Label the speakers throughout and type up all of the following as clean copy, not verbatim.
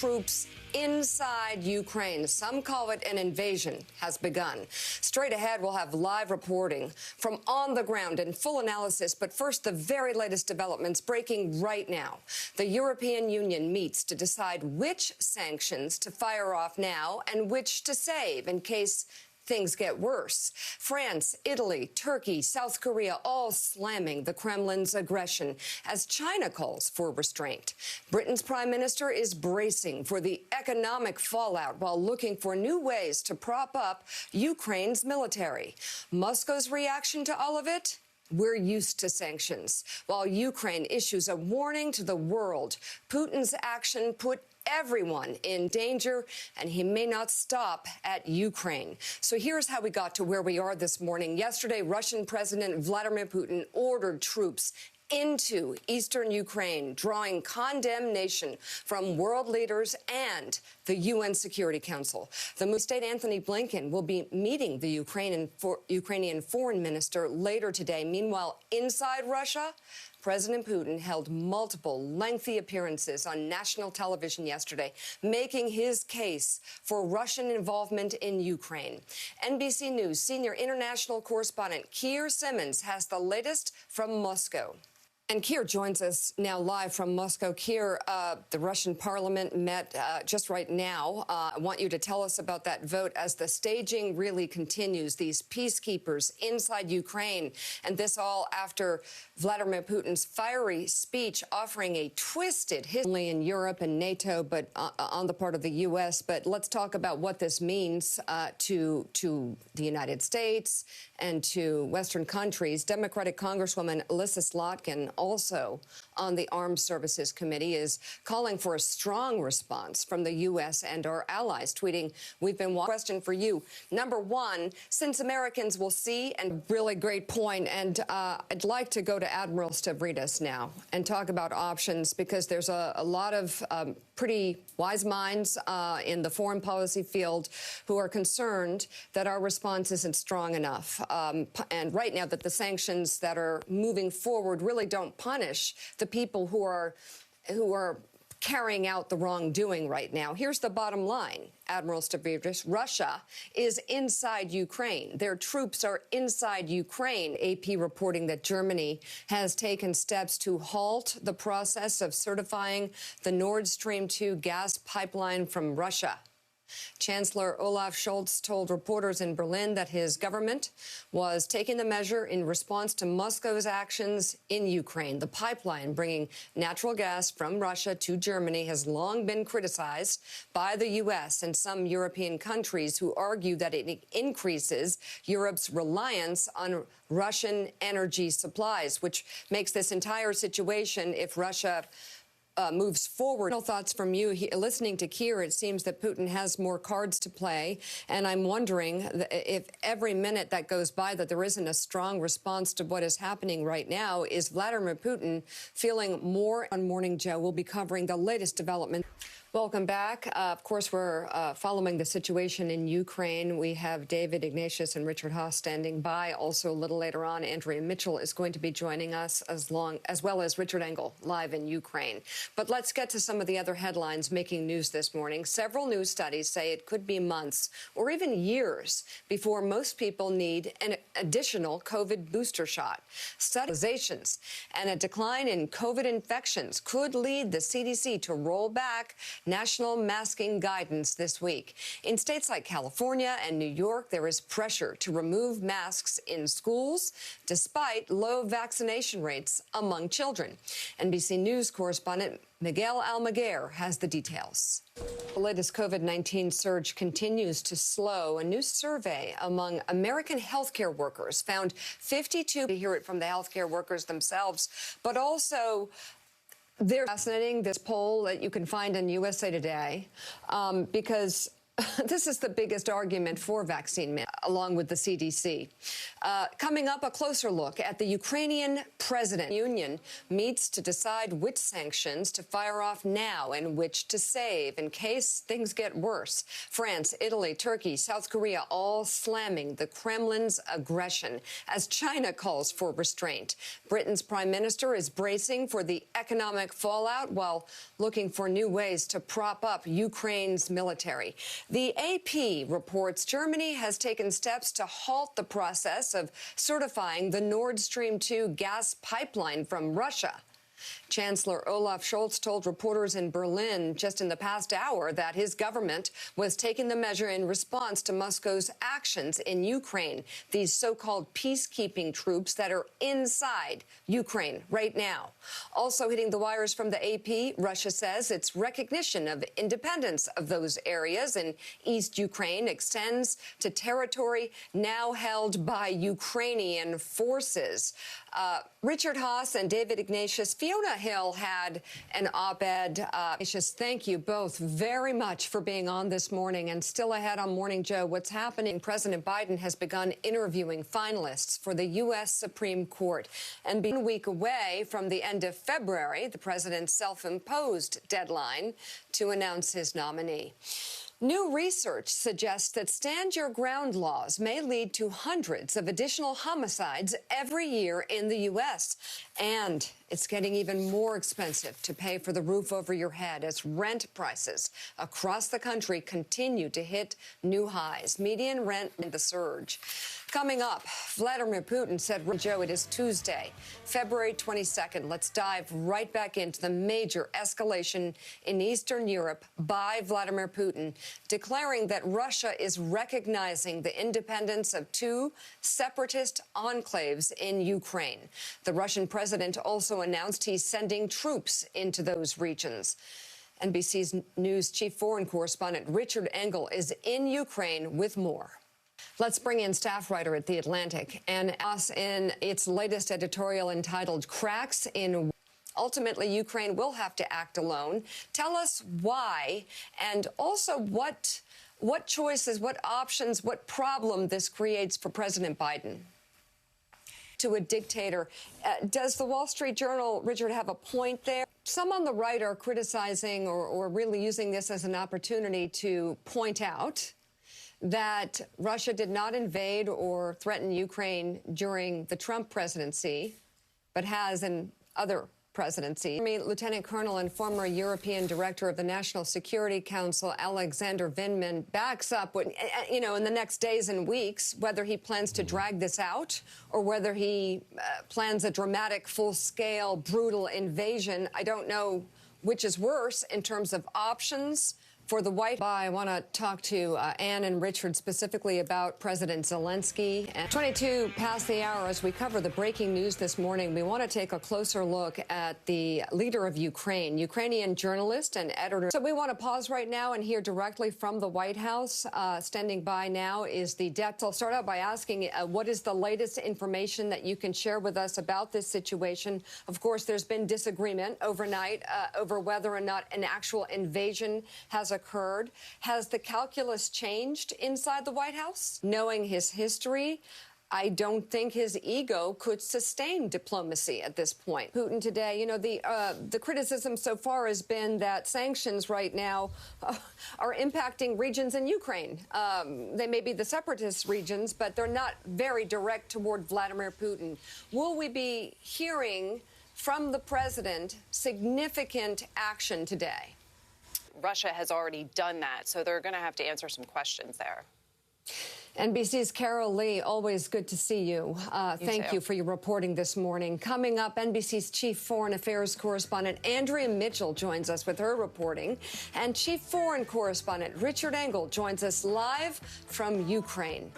Speaker 1: troops inside Ukraine. Some call it an invasion has begun. Straight ahead, we'll have live reporting from on the ground and full analysis. But first, the very latest developments breaking right now. The European Union meets to decide which sanctions to fire off now and which to save in case things get worse. France, Italy, Turkey, South Korea all slamming the Kremlin's aggression as China calls for restraint. Britain's prime minister is bracing for the economic fallout while looking for new ways to prop up Ukraine's military. Moscow's reaction to all of it? We're used to sanctions. While Ukraine issues a warning to the world, Putin's action put everyone in danger, and he may not stop at Ukraine. So here's how we got to where we are this morning. Yesterday, Russian President Vladimir Putin ordered troops into eastern Ukraine, drawing condemnation from world leaders and the UN Security Council. The State Anthony Blinken will be meeting the Ukrainian foreign minister later today. Meanwhile, inside Russia, President Putin held multiple lengthy appearances on national television yesterday, making his case for Russian involvement in Ukraine. NBC News senior international correspondent Keir Simmons has the latest from Moscow. And Keir joins us now live from Moscow. Keir, the Russian parliament met just right now. I want you to tell us about that vote as the staging really continues, these peacekeepers inside Ukraine, and this all after Vladimir Putin's fiery speech offering a twisted history in Europe and NATO, but on the part of the U.S. But let's talk about what this means to the United States and to Western countries. Democratic Congresswoman Alyssa Slotkin, also on the Armed Services Committee, is calling for a strong response from the U.S. and our allies, tweeting, "We've been watching." Question for you. Number one, since Americans will see, and really great point, and I'd like to go to Admiral Stavridis now and talk about options, because there's a lot of pretty wise minds in the foreign policy field who are concerned that our response isn't strong enough. And right now that the sanctions that are moving forward really don't punish the people who are carrying out the wrongdoing right now. Here's the bottom line, Admiral Stavridis. Russia is inside Ukraine. Their troops are inside Ukraine. AP reporting that Germany has taken steps to halt the process of certifying the Nord Stream 2 gas pipeline from Russia. Chancellor Olaf Scholz told reporters in Berlin that his government was taking the measure in response to Moscow's actions in Ukraine. The pipeline bringing natural gas from Russia to Germany has long been criticized by the U.S. and some European countries who argue that it increases Europe's reliance on Russian energy supplies, which makes this entire situation, if Russia moves forward. Thoughts from you. Listening to Keir, it seems that Putin has more cards to play, and I'm wondering if every minute that goes by that there isn't a strong response to what is happening right now, is Vladimir Putin feeling more? On Morning Joe, we'll be covering the latest development. Welcome back. Of course, we're following the situation in Ukraine. We have David Ignatius and Richard Haas standing by. Also, a little later on, Andrea Mitchell is going to be joining us, as well as Richard Engel, live in Ukraine. But let's get to some of the other headlines making news this morning. Several new studies say it could be months or even years before most people need an additional COVID booster shot. Studies and a decline in COVID infections could lead the CDC to roll back national masking guidance this week. In states like California and New York, there is pressure to remove masks in schools, despite low vaccination rates among children. NBC News correspondent Miguel Almaguer has the details. The latest COVID-19 surge continues to slow. A new survey among American healthcare workers found 52, to hear it from the healthcare workers themselves, but also they're fascinating, this poll that you can find in USA Today, because This is the biggest argument for vaccine mandate, along with the CDC. Coming up, a closer look at the Ukrainian president. Union meets to decide which sanctions to fire off now and which to save in case things get worse. France, Italy, Turkey, South Korea all slamming the Kremlin's aggression as China calls for restraint. Britain's prime minister is bracing for the economic fallout while looking for new ways to prop up Ukraine's military. The AP reports Germany has taken steps to halt the process of certifying the Nord Stream 2 gas pipeline from Russia. Chancellor Olaf Scholz told reporters in Berlin just in the past hour that his government was taking the measure in response to Moscow's actions in Ukraine, these so-called peacekeeping troops that are inside Ukraine right now. Also hitting the wires from the AP, Russia says its recognition of independence of those areas in East Ukraine extends to territory now held by Ukrainian forces. Richard Haas and David Ignatius, Fiona Hill had an op-ed. Ignatius, thank you both very much for being on this morning. And still ahead on Morning Joe, what's happening? President Biden has begun interviewing finalists for the U.S. Supreme Court. And being a week away from the end of February, the president's self-imposed deadline to announce his nominee. New research suggests that stand-your-ground laws may lead to hundreds of additional homicides every year in the U.S. And it's getting even more expensive to pay for the roof over your head as rent prices across the country continue to hit new highs. Median rent in the surge. Coming up, Vladimir Putin said, Joe, it is Tuesday, February 22nd. Let's dive right back into the major escalation in Eastern Europe by Vladimir Putin, declaring that Russia is recognizing the independence of two separatist enclaves in Ukraine. The Russian president also announced he's sending troops into those regions. NBC's News chief foreign correspondent Richard Engel is in Ukraine with more. Let's bring in staff writer at The Atlantic and us in its latest editorial entitled Cracks in. Ultimately, Ukraine will have to act alone. Tell us why and also what choices, what options, what problem this creates for President Biden. To a dictator. Does the Wall Street Journal, Richard, have a point there? Some on the right are criticizing or really using this as an opportunity to point out that Russia did not invade or threaten Ukraine during the Trump presidency, but has in other presidencies. Lieutenant Colonel and former European Director of the National Security Council, Alexander Vindman, backs up, in the next days and weeks, whether he plans to drag this out or whether he plans a dramatic, full-scale, brutal invasion. I don't know which is worse in terms of options for the White House. I want to talk to Ann and Richard specifically about President Zelensky. And 22 past the hour as we cover the breaking news this morning. We want to take a closer look at the leader of Ukraine, Ukrainian journalist and editor. So we want to pause right now and hear directly from the White House. Standing by now is the deputy. I'll start out by asking what is the latest information that you can share with us about this situation? Of course, there's been disagreement overnight over whether or not an actual invasion has occurred. Has the calculus changed inside the White House? Knowing his history, I don't think his ego could sustain diplomacy at this point. Putin today, the criticism so far has been that sanctions right now are impacting regions in Ukraine. They may be the separatist regions, but they're not very direct toward Vladimir Putin. Will we be hearing from the president significant action today?
Speaker 2: Russia has already done that, so they're going to have to answer some questions there.
Speaker 1: NBC's Carol Lee, always good to see you. Thank you for your reporting this morning. Coming up, NBC's chief foreign affairs correspondent Andrea Mitchell joins us with her reporting. And chief foreign correspondent Richard Engel joins us live from Ukraine.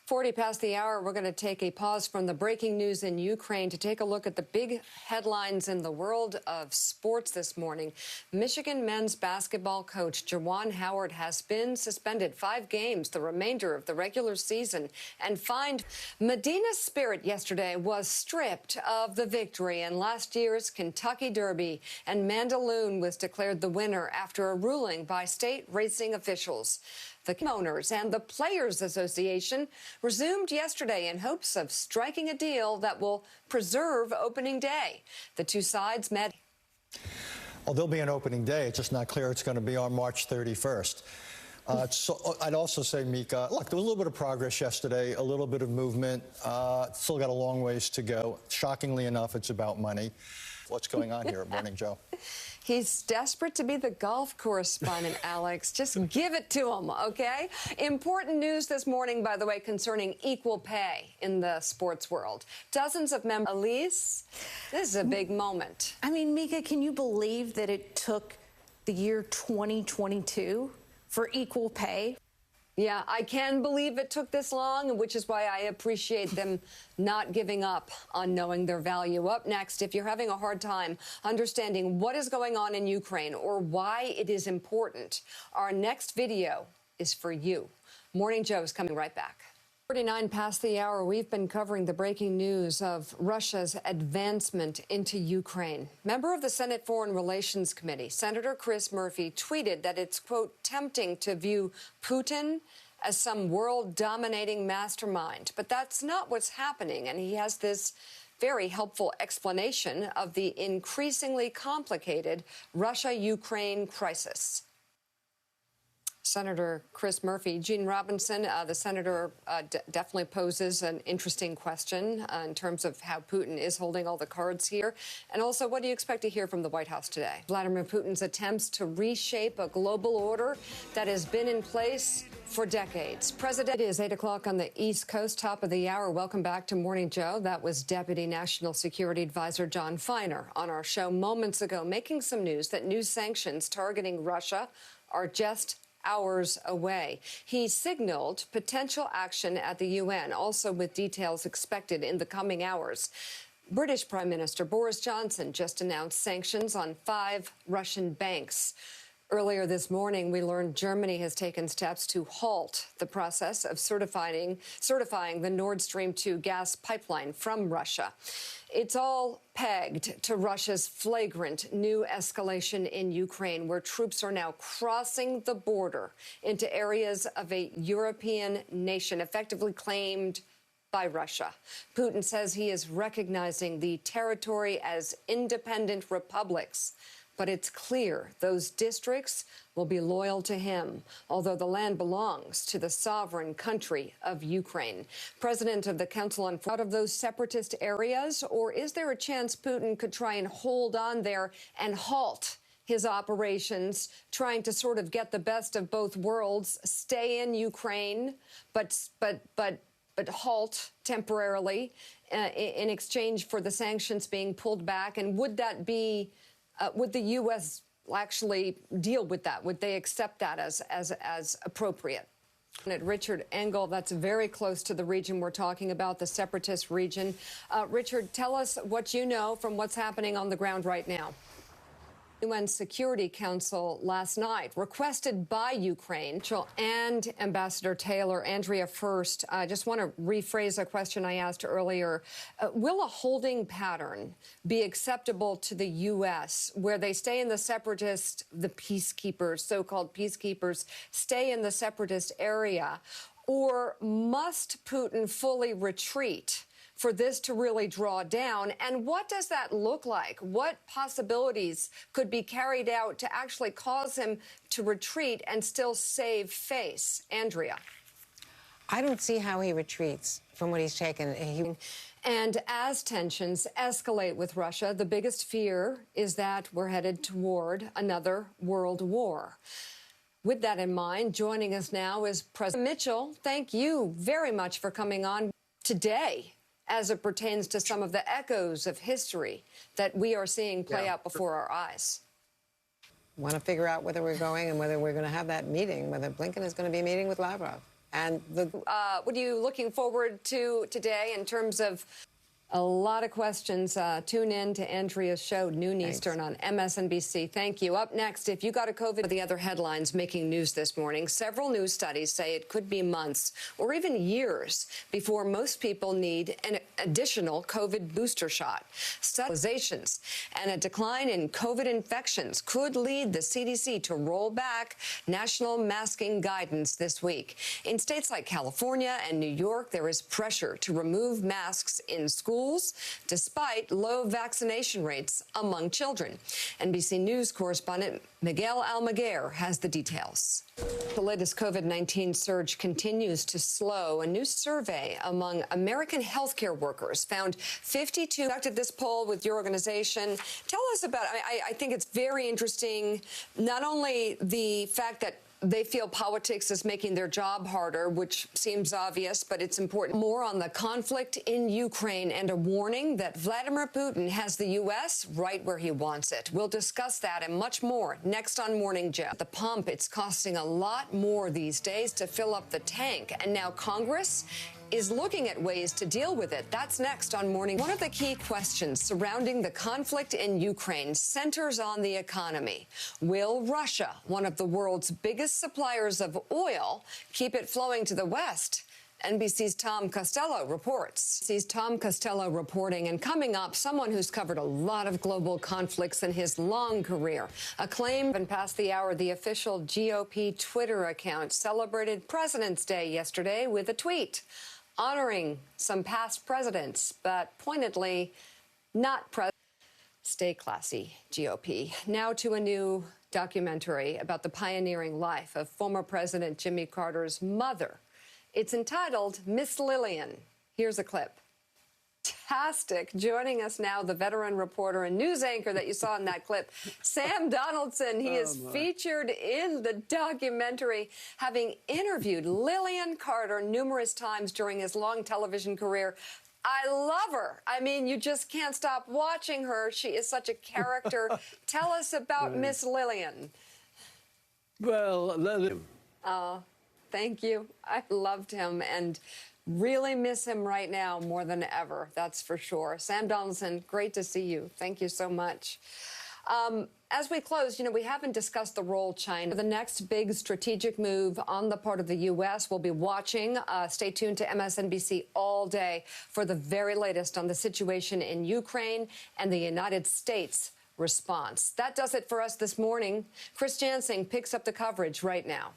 Speaker 1: 40 past the hour, we're going to take a pause from the breaking news in Ukraine to take a look at the big headlines in the world of sports this morning. Michigan men's basketball coach Juwan Howard has been suspended 5 games, the remainder of the regular season, and fined. Medina's Spirit yesterday was stripped of the victory in last year's Kentucky Derby, and Mandaloun was declared the winner after a ruling by state racing officials. The owners and the Players Association resumed yesterday in hopes of striking a deal that will preserve opening day. The two sides met.
Speaker 3: Well, there'll be an opening day. It's just not clear it's going to be on March 31st. So I'd also say, Mika, look, there was a little bit of progress yesterday, a little bit of movement. Still got a long ways to go. Shockingly enough, it's about money. What's going on here at Morning Joe?
Speaker 1: He's desperate to be the golf correspondent, Alex. Just give it to him, okay? Important news this morning, by the way, concerning equal pay in the sports world. Dozens of members. Elise, this is a big moment.
Speaker 4: I mean, Mika, can you believe that it took the year 2022 for equal pay?
Speaker 1: Yeah, I can believe it took this long, which is why I appreciate them not giving up on knowing their value. Up next, if you're having a hard time understanding what is going on in Ukraine or why it is important, our next video is for you. Morning Joe is coming right back. 49 past the hour, we've been covering the breaking news of Russia's advancement into Ukraine. Member of the Senate Foreign Relations Committee, Senator Chris Murphy, tweeted that it's, quote, tempting to view Putin as some world-dominating mastermind. But that's not what's happening, and he has this very helpful explanation of the increasingly complicated Russia-Ukraine crisis. Senator Chris Murphy. Gene Robinson, the senator definitely poses an interesting question in terms of how Putin is holding all the cards here. And also, what do you expect to hear from the White House today? Vladimir Putin's attempts to reshape a global order that has been in place for decades. President, it is 8 o'clock on the East Coast, top of the hour. Welcome back to Morning Joe. That was Deputy National Security Advisor John Feiner on our show moments ago, making some news that new sanctions targeting Russia are just hours away. He signaled potential action at the UN, also with details expected in the coming hours. British Prime Minister Boris Johnson just announced sanctions on 5 Russian banks. Earlier this morning, we learned Germany has taken steps to halt the process of certifying the Nord Stream 2 gas pipeline from Russia. It's all pegged to Russia's flagrant new escalation in Ukraine, where troops are now crossing the border into areas of a European nation effectively claimed by Russia. Putin says he is recognizing the territory as independent republics. But it's clear those districts will be loyal to him, although the land belongs to the sovereign country of Ukraine. President of the Council on out of those separatist areas, or is there a chance Putin could try and hold on there and halt his operations, trying to sort of get the best of both worlds, stay in Ukraine, but halt temporarily in exchange for the sanctions being pulled back? And would that be would the U.S. actually deal with that? Would they accept that as appropriate? Richard Engel, that's very close to the region we're talking about, the separatist region. Richard, tell us what you know from what's happening on the ground right now. UN Security Council last night, requested by Ukraine and Ambassador Taylor. Andrea, first, I just want to rephrase a question I asked earlier. Will a holding pattern be acceptable to the U.S. where they stay in the separatist, the peacekeepers, so-called peacekeepers, stay in the separatist area, or must Putin fully retreat for this to really draw down? And what does that look like? What possibilities could be carried out to actually cause him to retreat and still save face? Andrea.
Speaker 5: I don't see how he retreats from what he's taken.
Speaker 1: And as tensions escalate with Russia, the biggest fear is that we're headed toward another world war. With that in mind, joining us now is President Mitchell. Thank you very much for coming on today, as it pertains to some of the echoes of history that we are seeing play out before our eyes.
Speaker 5: Want to figure out whether we're going and whether we're going to have that meeting, whether Blinken is going to be meeting with Lavrov. And
Speaker 1: what are you looking forward to today in terms of a lot of questions? Tune in to Andrea's show, noon Eastern on MSNBC. Thank you. Up next, if you got a COVID, the other headlines making news this morning. Several news studies say it could be months or even years before most people need an additional COVID booster shot. Hospitalizations and a decline in COVID infections could lead the CDC to roll back national masking guidance this week. In states like California and New York, there is pressure to remove masks in schools despite low vaccination rates among children. NBC News correspondent Miguel Almaguer has the details. The latest COVID-19 surge continues to slow. A new survey among American healthcare workers found 52 conducted this poll with your organization. Tell us about, I think it's very interesting, not only the fact that they feel politics is making their job harder, which seems obvious, but it's important. More on the conflict in Ukraine and a warning that Vladimir Putin has the U.S. right where he wants it. We'll discuss that and much more next on Morning Joe. At the pump, it's costing a lot more these days to fill up the tank. And now Congress is looking at ways to deal with it. That's next on Morning. One of the key questions surrounding the conflict in Ukraine centers on the economy. Will Russia, one of the world's biggest suppliers of oil, keep it flowing to the West? NBC's Tom Costello reports. NBC's Tom Costello reporting, and coming up, someone who's covered a lot of global conflicts in his long career. Acclaimed and past the hour, the official GOP Twitter account celebrated President's Day yesterday with a tweet honoring some past presidents, but pointedly not president. Stay classy, GOP. Now to a new documentary about the pioneering life of former President Jimmy Carter's mother. It's entitled Miss Lillian. Here's a clip. Fantastic. Joining us now, the veteran reporter and news anchor that you saw in that clip, Sam Donaldson. He is featured in the documentary, having interviewed Lillian Carter numerous times during his long television career. I love her. I mean, you just can't stop watching her. She is such a character. Tell us about Miss Lillian.
Speaker 6: Well, Lillian.
Speaker 1: Thank you. I loved him and really miss him right now more than ever. That's for sure. Sam Donaldson, great to see you. Thank you so much. As we close, we haven't discussed the role China. The next big strategic move on the part of the U.S. We'll be watching. Stay tuned to MSNBC all day for the very latest on the situation in Ukraine and the United States response. That does it for us this morning. Chris Jansing picks up the coverage right now.